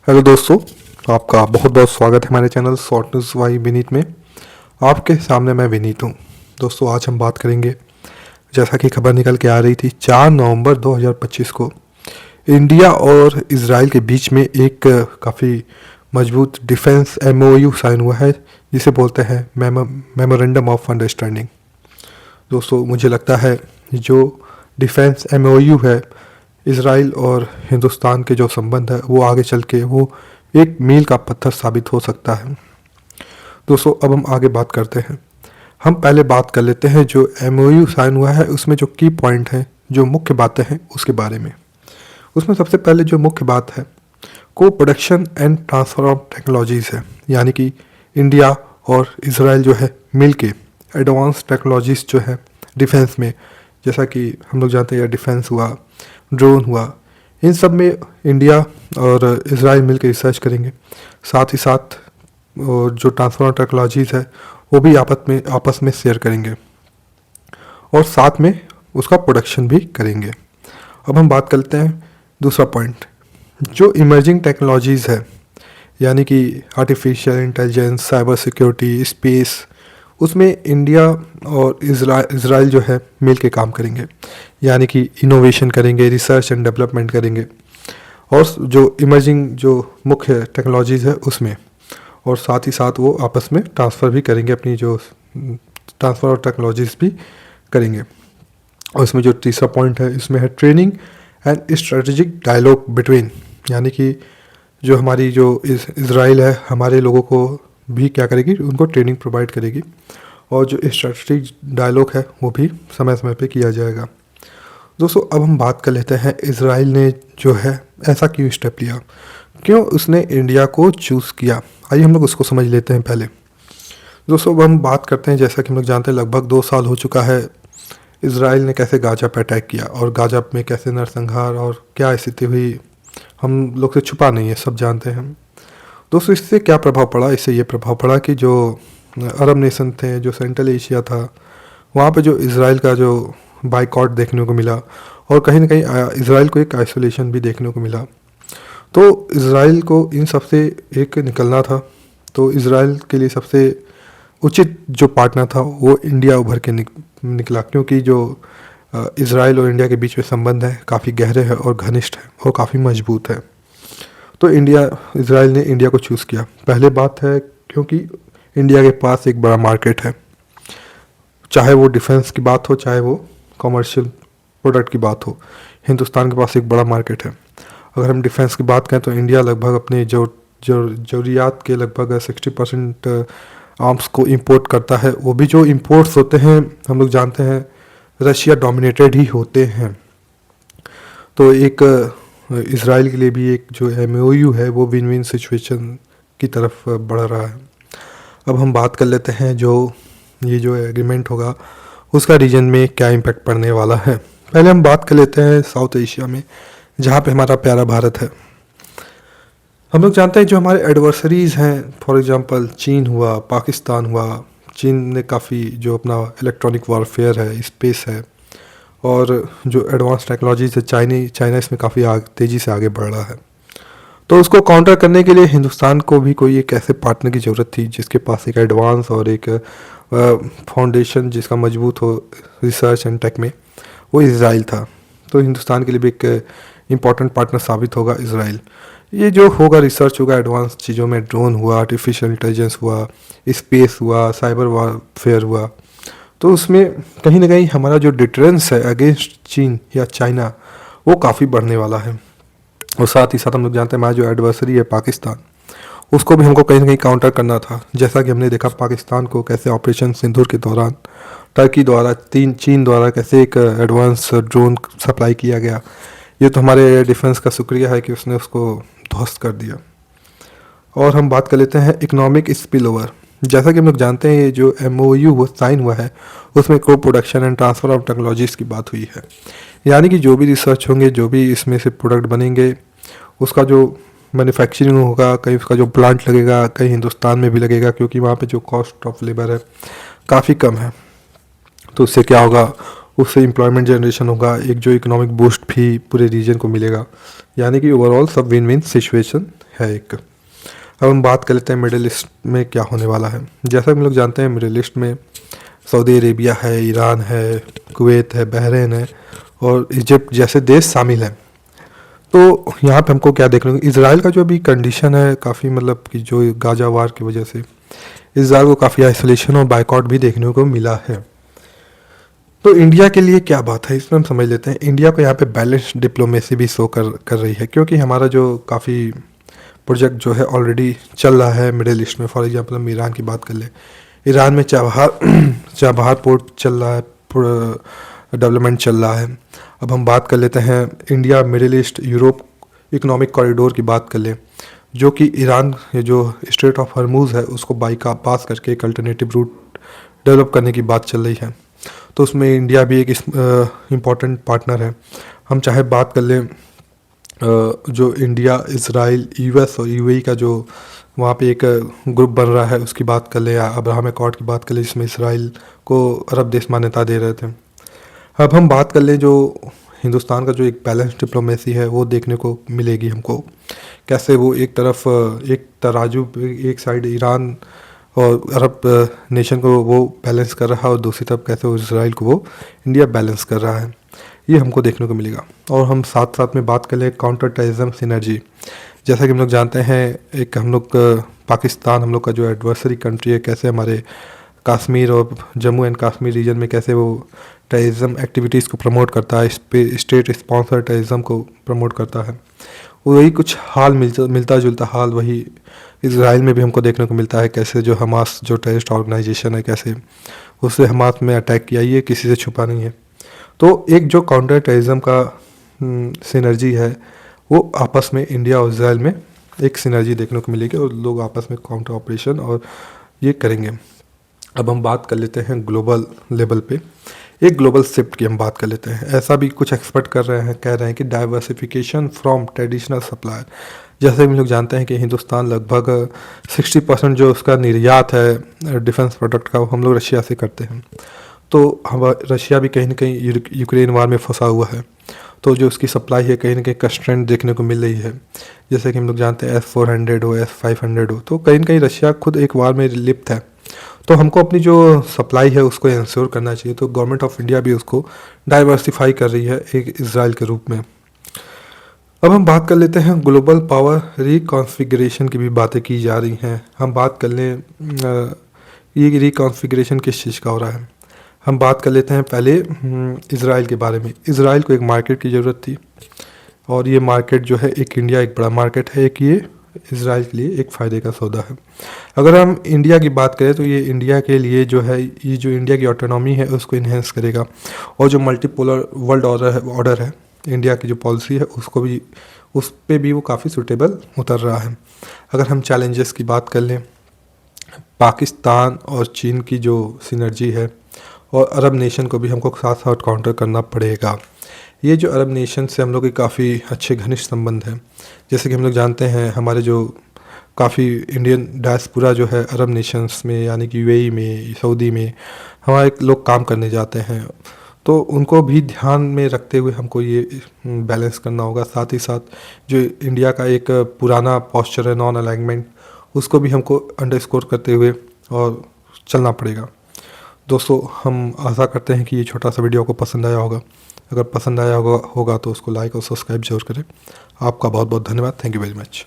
Hello दोस्तों, आपका बहुत बहुत स्वागत है हमारे channel short news Y Vineet में। आपके सामने मैं विनीत हूँ। दोस्तों, आज हम बात करेंगे, जैसा कि खबर निकल के आ रही थी 4 नवंबर 2025 को इंडिया और इजराइल के बीच में एक काफ़ी मजबूत डिफेंस एमओयू साइन हुआ है, जिसे बोलते हैं मेमोरेंडम ऑफ अंडरस्टैंडिंग। दोस्तों, मुझे लगता है जो डिफेंस एमओयू है इजराइल और हिंदुस्तान के जो संबंध है वो आगे चल के वो एक मील का पत्थर साबित हो सकता है। दोस्तों, अब हम आगे बात करते हैं। हम पहले बात कर लेते हैं जो एमओयू साइन हुआ है उसमें जो की पॉइंट है, जो मुख्य बातें हैं उसके बारे में। उसमें सबसे पहले जो मुख्य बात है को production and transfer of technologies है, यानी कि इंडिया और इजराइल जो है मिल के एडवांस टेक्नोलॉजीज़ जो है डिफेंस में, जैसा कि हम लोग जानते हैं डिफेंस हुआ, ड्रोन हुआ, इन सब में इंडिया और इजराइल मिलकर रिसर्च करेंगे। साथ ही साथ जो ट्रांसफर टेक्नोलॉजीज़ है वो भी आपस में शेयर करेंगे और साथ में उसका प्रोडक्शन भी करेंगे। अब हम बात करते हैं दूसरा पॉइंट, जो इमर्जिंग टेक्नोलॉजीज़ है, यानी कि artificial intelligence, cyber security, space, उसमें इंडिया और इजराइल जो है मिल के काम करेंगे, यानी कि इनोवेशन करेंगे, रिसर्च एंड डेवलपमेंट करेंगे और जो इमर्जिंग जो मुख्य टेक्नोलॉजीज़ है उसमें, और साथ ही साथ वो आपस में ट्रांसफ़र भी करेंगे, अपनी जो ट्रांसफ़र और टेक्नोलॉजीज़ भी करेंगे। और इसमें जो तीसरा पॉइंट है इसमें है training and strategic dialogue between, यानी कि जो हमारी जो इजराइल है हमारे लोगों को भी क्या करेगी, उनको ट्रेनिंग प्रोवाइड करेगी और जो स्ट्रेटेजिक डायलॉग है वो भी समय समय पे किया जाएगा। दोस्तों, अब हम बात कर लेते हैं इजराइल ने जो है ऐसा क्यों स्टेप लिया, क्यों उसने इंडिया को चूज़ किया। आइए हम लोग उसको समझ लेते हैं पहले। दोस्तों, अब हम बात करते हैं, जैसा कि हम लोग जानते हैं लगभग 2 साल हो चुका है इजराइल ने कैसे गाजा पर अटैक किया और गाजा में कैसे नरसंहार और क्या स्थिति हुई, हम लोग से छुपा नहीं है, सब जानते हैं। दोस्तों, इससे क्या प्रभाव पड़ा? इससे ये प्रभाव पड़ा कि जो अरब नेशन थे, जो सेंट्रल एशिया था, वहाँ पे जो इजराइल का जो बाइकआउट देखने को मिला और कहीं ना कहीं इजराइल को एक आइसोलेशन भी देखने को मिला। तो इजराइल को इन सब से एक निकलना था, तो इजराइल के लिए सबसे उचित जो पार्टनर था वो इंडिया उभर के निकला, क्योंकि जो इजराइल और इंडिया के बीच में संबंध है काफ़ी गहरे है और घनिष्ठ है और काफ़ी मजबूत है। तो इजराइल ने इंडिया को चूज़ किया। पहले बात है क्योंकि इंडिया के पास एक बड़ा मार्केट है, चाहे वो डिफेंस की बात हो चाहे वो कमर्शियल प्रोडक्ट की बात हो, हिंदुस्तान के पास एक बड़ा मार्केट है। अगर हम डिफेंस की बात करें तो इंडिया लगभग अपने जो ज़रूरियात के लगभग 60% आर्म्स को इंपोर्ट करता है। वो भी जो इंपोर्ट्स होते हैं हम लोग जानते हैं रशिया डोमिनेटेड ही होते हैं। तो एक इजराइल के लिए भी एक जो एमओयू है वो विन विन सिचुएशन की तरफ बढ़ रहा है। अब हम बात कर लेते हैं जो ये जो एग्रीमेंट होगा उसका रीजन में क्या इम्पैक्ट पड़ने वाला है। पहले हम बात कर लेते हैं साउथ एशिया में, जहाँ पे हमारा प्यारा भारत है। हम लोग जानते हैं जो हमारे एडवर्सरीज़ हैं, फॉर एग्जांपल चीन हुआ, पाकिस्तान हुआ। चीन ने काफ़ी जो अपना इलेक्ट्रॉनिक वॉरफेयर है, स्पेस है और जो एडवांस टेक्नोलॉजीज है, चाइना इसमें काफ़ी तेज़ी से आगे बढ़ रहा है। तो उसको काउंटर करने के लिए हिंदुस्तान को भी कोई एक ऐसे पार्टनर की ज़रूरत थी जिसके पास एक एडवांस और एक फाउंडेशन जिसका मजबूत हो रिसर्च एंड टेक में, वो इजराइल था। तो हिंदुस्तान के लिए भी एक इम्पॉर्टेंट पार्टनर साबित होगा इजराइल। ये जो होगा रिसर्च होगा एडवांस चीज़ों में, ड्रोन हुआ, आर्टिफिशियल इंटेलिजेंस हुआ, स्पेस हुआ, साइबर वॉरफेयर हुआ, तो उसमें कहीं ना कहीं हमारा जो डिटरेंस है अगेंस्ट चीन या चाइना वो काफ़ी बढ़ने वाला है। और साथ ही साथ हम लोग जानते हैं हमारा जो एडवर्सरी है पाकिस्तान, उसको भी हमको कहीं ना कहीं काउंटर करना था। जैसा कि हमने देखा पाकिस्तान को कैसे ऑपरेशन सिंदूर के दौरान टर्की द्वारा चीन द्वारा कैसे एक एडवांस ड्रोन सप्लाई किया गया। ये तो हमारे डिफेंस का शुक्रिया है कि उसने उसको ध्वस्त कर दिया। और हम बात कर लेते हैं इकोनॉमिक स्पिल ओवर। जैसा कि हम लोग जानते हैं ये जो एमओयू वो साइन हुआ है उसमें को production and transfer of technologies की बात हुई है, यानी कि जो भी रिसर्च होंगे, जो भी इसमें से प्रोडक्ट बनेंगे, उसका जो मैन्युफैक्चरिंग होगा, कहीं उसका जो प्लांट लगेगा कहीं हिंदुस्तान में भी लगेगा, क्योंकि वहाँ पे जो कॉस्ट ऑफ लेबर है काफ़ी कम है। तो उससे क्या होगा, उससे एम्प्लॉयमेंट जनरेशन होगा, एक जो इकोनॉमिक बूस्ट भी पूरे रीजन को मिलेगा, यानी कि ओवरऑल सब विन विन सिचुएशन है एक। अब हम बात कर लेते हैं मिडिल ईस्ट में क्या होने वाला है। जैसा कि हम लोग जानते हैं मिडिल ईस्ट में सऊदी अरेबिया है, ईरान है, कुवैत है, बहरीन है और इजिप्ट जैसे देश शामिल हैं। तो यहाँ पे हमको क्या देखने को, इजराइल का जो अभी कंडीशन है काफ़ी, मतलब कि जो गाजा वार की वजह से इजराइल को काफ़ी आइसोलेशन और बाइकआउट भी देखने को मिला है। तो इंडिया के लिए क्या बात है इसमें हम समझ लेते हैं। इंडिया को यहाँ पे बैलेंस डिप्लोमेसी भी शो कर रही है, क्योंकि हमारा जो काफ़ी प्रोजेक्ट जो है ऑलरेडी चल रहा है मिडिल ईस्ट में। फॉर एग्जांपल हम ईरान की बात कर ले, ईरान में चाबहार पोर्ट चल रहा है, डेवलपमेंट चल रहा है। अब हम बात कर लेते हैं India middle east Europe economic corridor की बात कर ले, जो कि ईरान जो स्ट्रेट ऑफ हरमूज है उसको बाई का पास करके एक अल्टरनेटिव रूट डेवलप करने की बात चल रही है। तो उसमें इंडिया भी एक इम्पॉर्टेंट पार्टनर है। हम चाहे बात कर लें जो इंडिया, इजराइल, यूएस और यूएई का जो वहाँ पे एक ग्रुप बन रहा है उसकी बात कर लें, या अब्राहम अकॉर्ड की बात कर लें जिसमें इसराइल को अरब देश मान्यता दे रहे थे। अब हम बात कर लें जो हिंदुस्तान का जो एक बैलेंस डिप्लोमेसी है वो देखने को मिलेगी हमको, कैसे वो एक तरफ एक तराजू एक साइड ईरान और अरब नेशन को वो बैलेंस कर रहा है और दूसरी तरफ कैसे वो इसराइल को वो इंडिया बैलेंस कर रहा है, ये हमको देखने को मिलेगा। और हम साथ साथ में बात कर लें काउंटर टेररिज्म सिनर्जी। जैसा कि हम लोग जानते हैं एक हम लोग पाकिस्तान हम लोग का जो एडवर्सरी कंट्री है, कैसे हमारे कश्मीर और जम्मू एंड कश्मीर रीजन में कैसे वो टेररिज्म एक्टिविटीज़ को प्रमोट करता है, इस पे स्टेट स्पॉन्सर टेररिज्म को प्रमोट करता है। वही कुछ हाल मिलता जुलता हाल वही इजराइल में भी हमको देखने को मिलता है, कैसे जो हमास जो टेररिस्ट ऑर्गेनाइजेशन है कैसे उससे हमास में अटैक किया, ये किसी से छुपा नहीं है। तो एक जो काउंटर टेररिज्म का सिनर्जी है वो आपस में इंडिया और इजराइल में एक सिनर्जी देखने को मिलेगी और लोग आपस में काउंटर ऑपरेशन और ये करेंगे। अब हम बात कर लेते हैं ग्लोबल लेवल पे, एक ग्लोबल शिफ्ट की हम बात कर लेते हैं। ऐसा भी कुछ एक्सपर्ट कह रहे हैं कि डाइवर्सिफिकेशन फ्रॉम ट्रेडिशनल सप्लायर। जैसे हम लोग जानते हैं कि हिंदुस्तान लगभग 60% जो उसका निर्यात है डिफेंस प्रोडक्ट का वो हम लोग रशिया से करते हैं। तो हम रशिया भी कहीं ना कहीं यूक्रेन वार में फंसा हुआ है, तो जो उसकी सप्लाई है कहीं ना कहीं कंस्ट्रेंट देखने को मिल रही है। जैसे कि हम लोग जानते हैं S-400 हो, S-500 हो, तो कहीं ना कहीं रशिया खुद एक वार में लिप्त है। तो हमको अपनी जो सप्लाई है उसको इंश्योर करना चाहिए। तो गवर्नमेंट ऑफ इंडिया भी उसको डाइवर्सिफाई कर रही है एक इजराइल के रूप में। अब हम बात कर लेते हैं ग्लोबल पावर रिकॉन्फ़िगरेशन की भी बातें की जा रही हैं। हम बात कर लें ये रिकॉन्फ़िगरेशन किस चीज़ का हो रहा है। हम बात कर लेते हैं पहले इजराइल के बारे में। इजराइल को एक मार्केट की ज़रूरत थी और ये मार्केट जो है एक इंडिया एक बड़ा मार्केट है, एक ये इजराइल के लिए एक फ़ायदे का सौदा है। अगर हम इंडिया की बात करें तो ये इंडिया के लिए जो है ये जो इंडिया की ऑटोनॉमी है उसको इन्हेंस करेगा और जो मल्टीपोलर वर्ल्ड ऑर्डर है इंडिया की जो पॉलिसी है उसको भी उस पर भी वो काफ़ी सूटेबल उतर रहा है। अगर हम चैलेंजेस की बात कर लें, पाकिस्तान और चीन की जो सिनर्जी है और अरब नेशन को भी हमको साथ साथ काउंटर करना पड़ेगा। ये जो अरब नेशन से हम लोग के काफ़ी अच्छे घनिष्ठ संबंध हैं। जैसे कि हम लोग जानते हैं हमारे जो काफ़ी इंडियन डायस्पोरा जो है अरब नेशंस में यानी कि यूएई में, सऊदी में हमारे लोग काम करने जाते हैं, तो उनको भी ध्यान में रखते हुए हमको ये बैलेंस करना होगा। साथ ही साथ जो इंडिया का एक पुराना पॉस्चर है नॉन अलाइनमेंट, उसको भी हमको अंडरस्कोर करते हुए और चलना पड़ेगा। दोस्तों हम आशा करते हैं कि ये छोटा सा वीडियो आपको पसंद आया होगा। अगर पसंद आया होगा तो उसको लाइक और सब्सक्राइब जरूर करें। आपका बहुत बहुत धन्यवाद। Thank you very much.